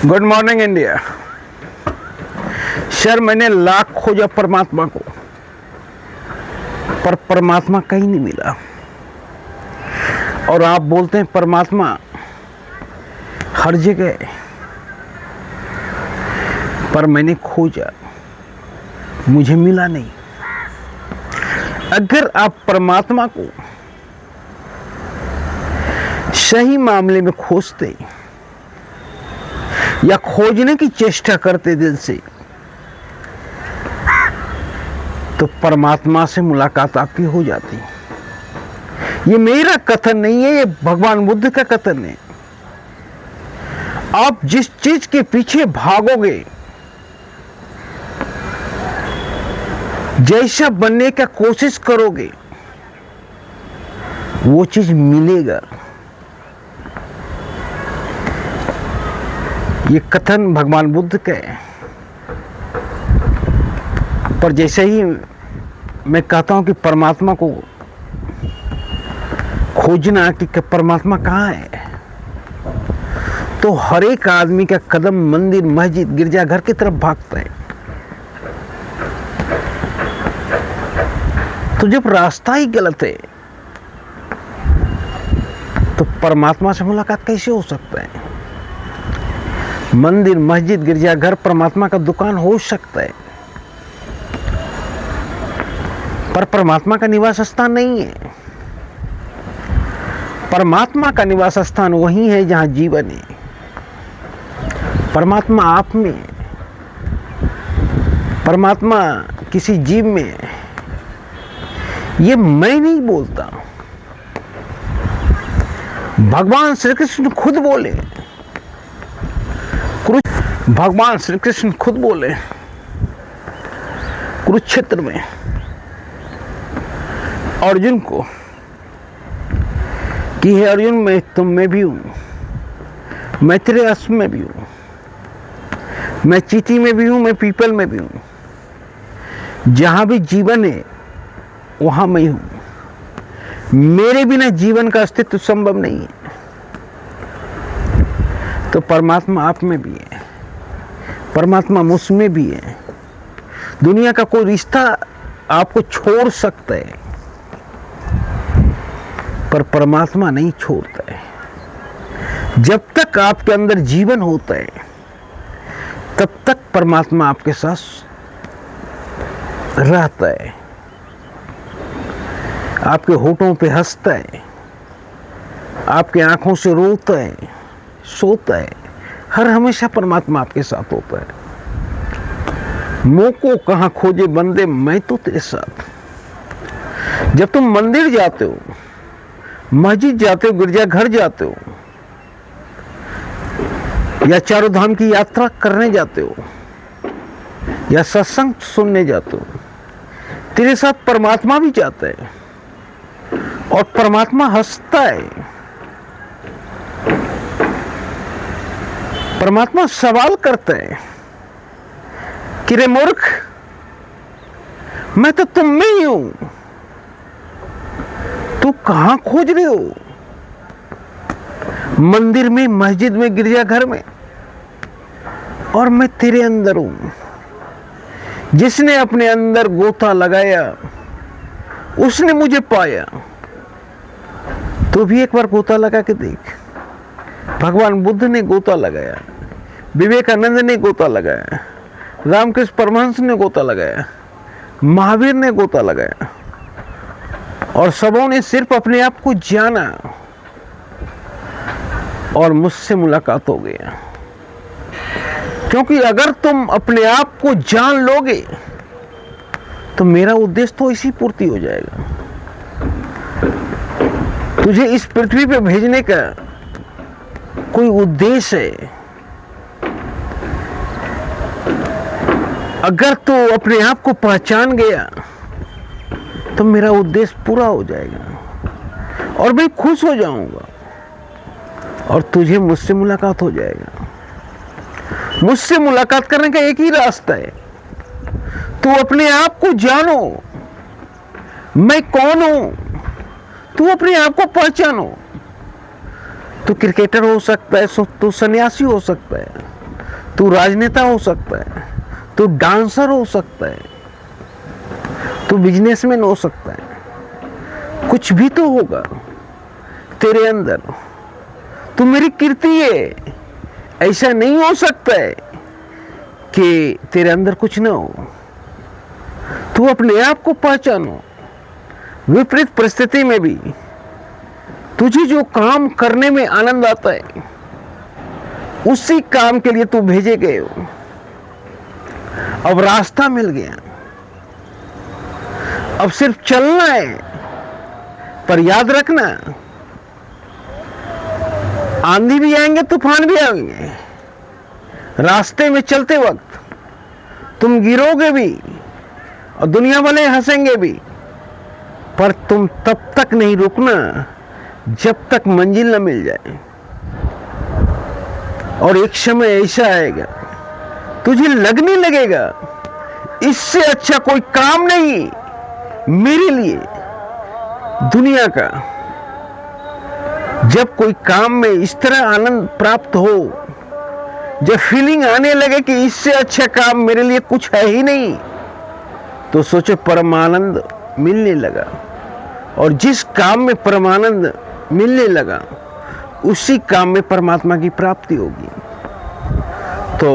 Good morning India. Sir, मैंने लाख खोजा परमात्मा को, पर परमात्मा कहीं नहीं मिला। और आप बोलते हैं परमात्मा हर जगह है, पर मैंने खोजा, मुझे मिला नहीं। अगर आप परमात्मा को सही मामले में खोजते या खोजने की चेष्टा करते दिल से, तो परमात्मा से मुलाकात आपकी हो जाती। ये मेरा कथन नहीं है, ये भगवान बुद्ध का कथन है। आप जिस चीज के पीछे भागोगे, जैसा बनने का कोशिश करोगे, वो चीज मिलेगा। ये कथन भगवान बुद्ध का है। पर जैसे ही मैं कहता हूं कि परमात्मा को खोजना कि परमात्मा कहां है, तो हर एक आदमी का कदम मंदिर, मस्जिद, गिरजाघर की तरफ भागता है। तो जब रास्ता ही गलत है, तो परमात्मा से मुलाकात कैसे हो सकता है? मंदिर, मस्जिद, गिरजाघर परमात्मा का दुकान हो सकता है, पर परमात्मा का निवास स्थान नहीं है। परमात्मा का निवास स्थान वही है जहां जीवन है। परमात्मा आप में है, परमात्मा किसी जीव में है। ये मैं नहीं बोलता, भगवान श्री कृष्ण खुद बोले। भगवान श्री कृष्ण खुद बोले कुरुक्षेत्र में अर्जुन को कि हे अर्जुन, मैं तुम में भी हूं, मैं तेरे अश्व में भी हूं, मैं चींटी में भी हूं, मैं पीपल में भी हूं। जहां भी जीवन है वहां मैं हूं। मेरे बिना जीवन का अस्तित्व संभव नहीं है। तो परमात्मा आप में भी है, परमात्मा मुझ में भी है। दुनिया का कोई रिश्ता आपको छोड़ सकता है, पर परमात्मा नहीं छोड़ता है। जब तक आपके अंदर जीवन होता है, तब तक परमात्मा आपके साथ रहता है, आपके होठों पे हंसता है, आपके आंखों से रोता है, सोता है। हर हमेशा परमात्मा आपके साथ होता है। मोको कहां खोजे बंदे, मैं तो तेरे साथ। जब तुम मंदिर जाते हो, मस्जिद जाते हो, गिरजाघर जाते हो, या चारों धाम की यात्रा करने जाते हो, या सत्संग सुनने जाते हो, तेरे साथ परमात्मा भी जाता है। और परमात्मा हंसता है। परमात्मा सवाल करता है कि रे मूर्ख, मैं तो तुम में ही हूं, तू कहां खोज रहे हो? मंदिर में, मस्जिद में, गिरजाघर में, और मैं तेरे अंदर हूं। जिसने अपने अंदर गोता लगाया, उसने मुझे पाया। तू भी एक बार गोता लगा के देख। भगवान बुद्ध ने गोता लगाया, विवेकानंद ने गोता लगाया, रामकृष्ण परमहंस ने गोता लगाया, महावीर ने गोता लगाया, और सबों ने सिर्फ अपने आप को जाना, और मुझसे मुलाकात हो गया। क्योंकि अगर तुम अपने आप को जान लोगे, तो मेरा उद्देश्य तो इसी पूर्ति हो जाएगा। तुझे इस पृथ्वी पे भेजने का कोई उद्देश्य है। अगर तू अपने आप को पहचान गया, तो मेरा उद्देश्य पूरा हो जाएगा, और मैं खुश हो जाऊंगा, और तुझे मुझसे मुलाकात हो जाएगा। मुझसे मुलाकात करने का एक ही रास्ता है, तू अपने आप को जानो, मैं कौन हूं। तू अपने आप को पहचानो। तू क्रिकेटर हो सकता है, तू सन्यासी हो सकता है, तू राजनेता हो सकता है, तू डांसर हो सकता है, तू बिजनेसमैन हो सकता है, कुछ भी तो होगा तेरे अंदर। तू मेरी कीर्ति है। ऐसा नहीं हो सकता है कि तेरे अंदर कुछ ना हो। तू अपने आप को पहचानो। विपरीत परिस्थिति में भी तुझे जो काम करने में आनंद आता है, उसी काम के लिए तू भेजे गए हो। अब रास्ता मिल गया, अब सिर्फ चलना है। पर याद रखना, आंधी भी आएंगे, तूफान भी आएंगे। रास्ते में चलते वक्त तुम गिरोगे भी और दुनिया वाले हंसेंगे भी, पर तुम तब तक नहीं रुकना जब तक मंजिल न मिल जाए। और एक समय ऐसा आएगा, तुझे लगने लगेगा इससे अच्छा कोई काम नहीं मेरे लिए दुनिया का। जब कोई काम में इस तरह आनंद प्राप्त हो, जब फीलिंग आने लगे कि इससे अच्छा काम मेरे लिए कुछ है ही नहीं, तो सोचो परमानंद मिलने लगा। और जिस काम में परमानंद मिलने लगा, उसी काम में परमात्मा की प्राप्ति होगी। तो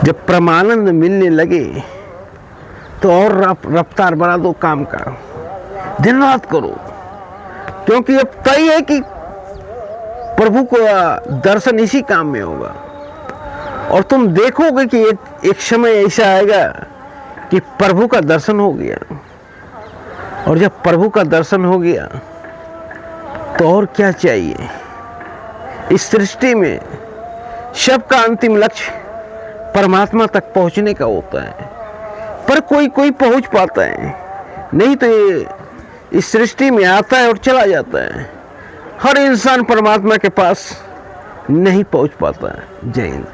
जब परमानंद मिलने लगे तो और रफ्तार बढ़ा दो काम का, दिन रात करो, क्योंकि अब तय है कि प्रभु को दर्शन इसी काम में होगा। और तुम देखोगे कि एक समय ऐसा आएगा कि प्रभु का दर्शन हो गया। और जब प्रभु का दर्शन हो गया तो और क्या चाहिए। इस सृष्टि में सबका अंतिम लक्ष्य परमात्मा तक पहुंचने का होता है, पर कोई कोई पहुंच पाता है, नहीं तो ये इस सृष्टि में आता है और चला जाता है। हर इंसान परमात्मा के पास नहीं पहुंच पाता है। जय हिंद।